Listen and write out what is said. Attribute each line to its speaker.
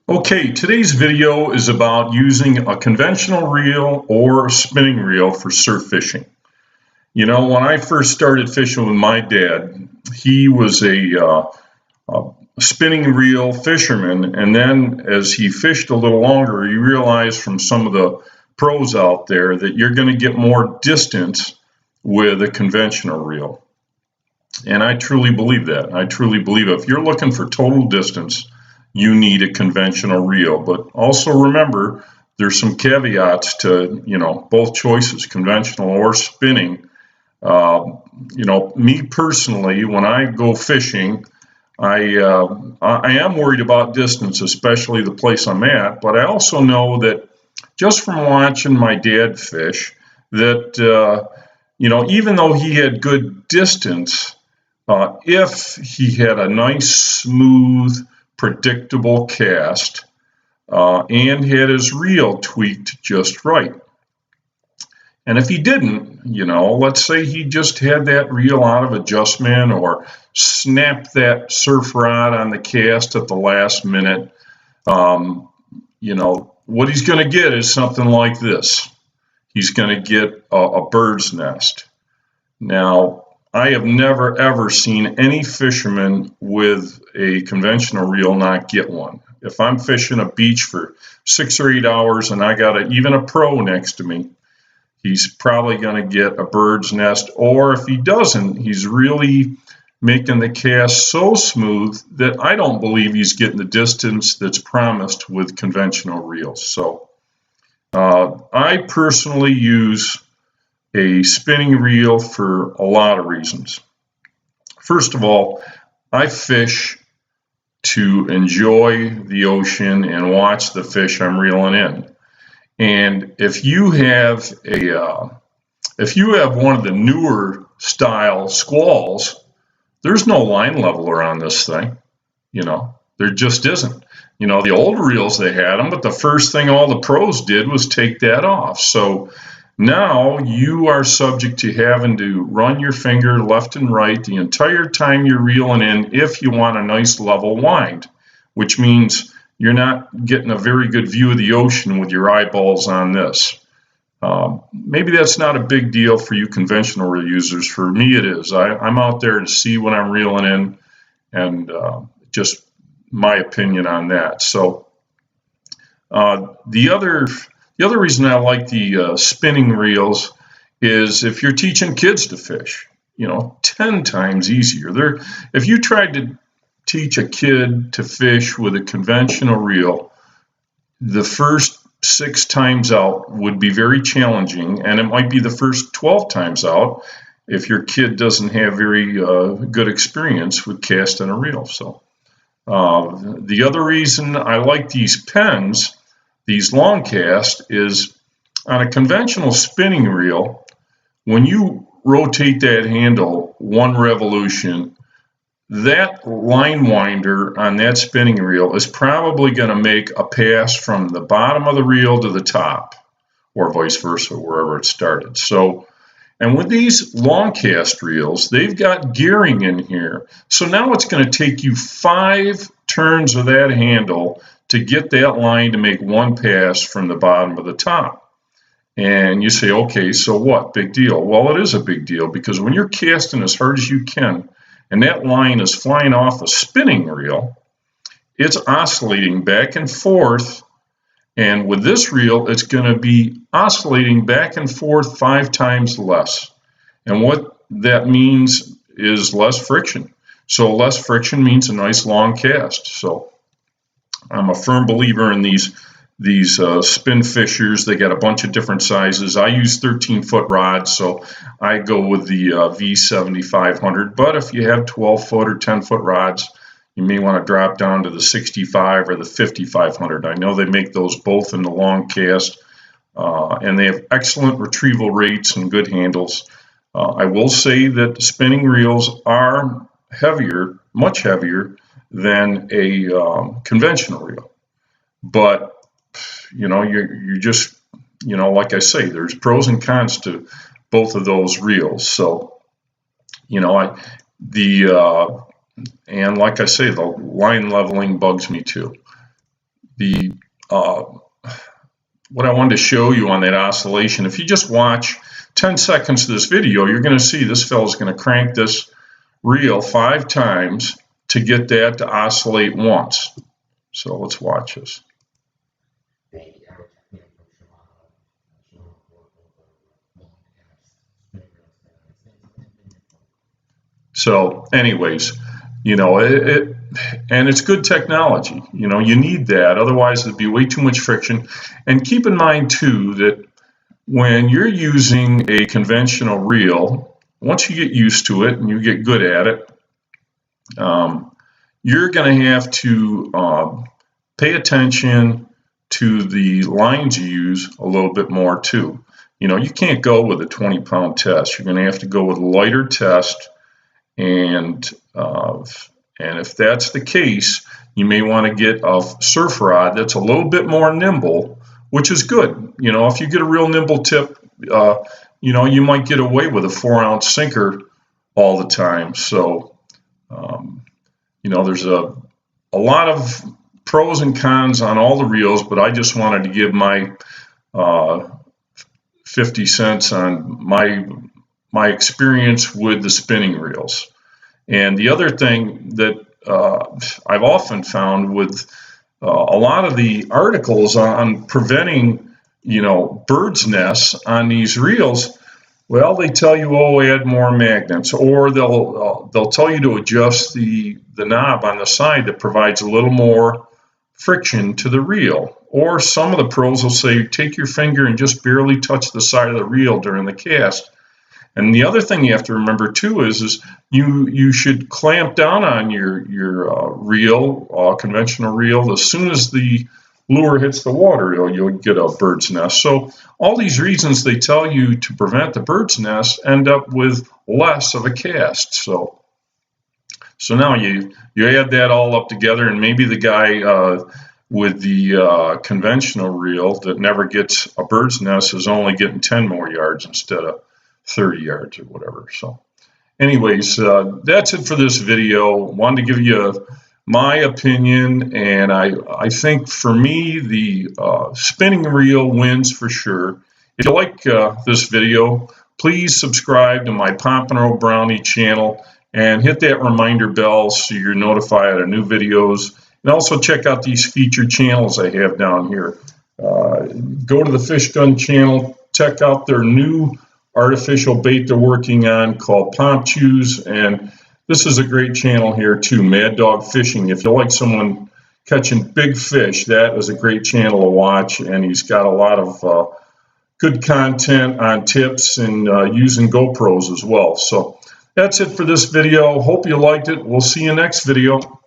Speaker 1: Okay, today's video is about using a conventional reel or a spinning reel for surf fishing. You know, when I first started fishing with my dad, he was a spinning reel fisherman, and then as he fished a little longer, he realized from some of the pros out there that you're going to get more distance with a conventional reel. And I truly believe that. I truly believe if you're looking for total distance, you need a conventional reel. But also remember, there's some caveats to, both choices, conventional or spinning. Me personally, when I go fishing, I am worried about distance, especially the place I'm at. But I also know that just from watching my dad fish, that even though he had good distance, if he had a nice, smooth, predictable cast and had his reel tweaked just right. And if he didn't, let's say he just had that reel out of adjustment or snapped that surf rod on the cast at the last minute, what he's going to get is something like this. He's going to get a bird's nest. Now, I have never ever seen any fisherman with a conventional reel not get one. If I'm fishing a beach for 6 or 8 hours and I got even a pro next to me, he's probably going to get a bird's nest. Or if he doesn't, he's really making the cast so smooth that I don't believe he's getting the distance that's promised with conventional reels. So I personally use a spinning reel for a lot of reasons. First of all, I fish to enjoy the ocean and watch the fish I'm reeling in. And if you have one of the newer style squalls, there's no line leveler on this thing. There just isn't. The old reels, they had them, but the first thing all the pros did was take that off. So now you are subject to having to run your finger left and right the entire time you're reeling in if you want a nice level wind, which means you're not getting a very good view of the ocean with your eyeballs on this. Maybe that's not a big deal for you conventional reel users. For me, it is. I'm out there to see what I'm reeling in, and just my opinion on that. So the other reason I like the spinning reels is if you're teaching kids to fish, 10 times easier. If you tried to teach a kid to fish with a conventional reel, the first 6 times out would be very challenging, and it might be the first 12 times out if your kid doesn't have very good experience with casting a reel. So the other reason I like these pens, these long cast, is on a conventional spinning reel, when you rotate that handle one revolution, that line winder on that spinning reel is probably going to make a pass from the bottom of the reel to the top, or vice versa, wherever it started. So, and with these long cast reels, they've got gearing in here. So now it's going to take you 5 turns of that handle to get that line to make one pass from the bottom to the top. And you say, okay, so what? Big deal. Well, it is a big deal, because when you're casting as hard as you can and that line is flying off a spinning reel, it's oscillating back and forth. And with this reel, it's going to be oscillating back and forth 5 times less. And what that means is less friction. So less friction means a nice long cast. So I'm a firm believer in these spin fishers. They got a bunch of different sizes. I use 13-foot rods, so I go with the V7500. But if you have 12-foot or 10-foot rods, you may want to drop down to the 65 or the 5500. I know they make those both in the long cast, and they have excellent retrieval rates and good handles. I will say that the spinning reels are heavier, much heavier than a conventional reel. But you just, like I say, there's pros and cons to both of those reels. So, and like I say, the line leveling bugs me too. what I wanted to show you on that oscillation. If you just watch 10 seconds of this video, you're going to see this fellow's going to crank this reel 5 times to get that to oscillate once. So let's watch this. So anyways, you know, and it's good technology. You know, you need that. Otherwise, it'd be way too much friction. And keep in mind, too, that when you're using a conventional reel, once you get used to it and you get good at it, you're going to have to pay attention to the lines you use a little bit more, too. You know, you can't go with a 20-pound test. You're going to have to go with a lighter test. And if that's the case, you may want to get a surf rod that's a little bit more nimble, which is good. You know, if you get a real nimble tip, you know, you might get away with a 4-ounce sinker all the time. So, you know, there's a lot of pros and cons on all the reels, but I just wanted to give my 50 cents on my experience with the spinning reels. And the other thing that I've often found with a lot of the articles on preventing, you know, bird's nests on these reels, well, they tell you, oh, add more magnets, or they'll tell you to adjust the knob on the side that provides a little more friction to the reel. Or some of the pros will say, take your finger and just barely touch the side of the reel during the cast. And the other thing you have to remember too is you should clamp down on your reel, conventional reel, as soon as the lure hits the water, you'll get a bird's nest. So all these reasons they tell you to prevent the bird's nest end up with less of a cast. So now you add that all up together, and maybe the guy with the conventional reel that never gets a bird's nest is only getting 10 more yards instead of 30 yards or whatever. So anyways, that's it for this video. Wanted to give you my opinion, and I think for me the spinning reel wins for sure. If you like this video, please subscribe to my Pompano Brownie channel and hit that reminder bell so you're notified of new videos. And also check out these featured channels I have down here. Go to the Fish Gun channel, check out their new artificial bait they're working on called Pomp Chews, and this is a great channel here too, Mad Dog Fishing. If you like someone catching big fish, that is a great channel to watch, and he's got a lot of good content on tips and using GoPros as well. So that's it for this video. Hope you liked it. We'll see you next video.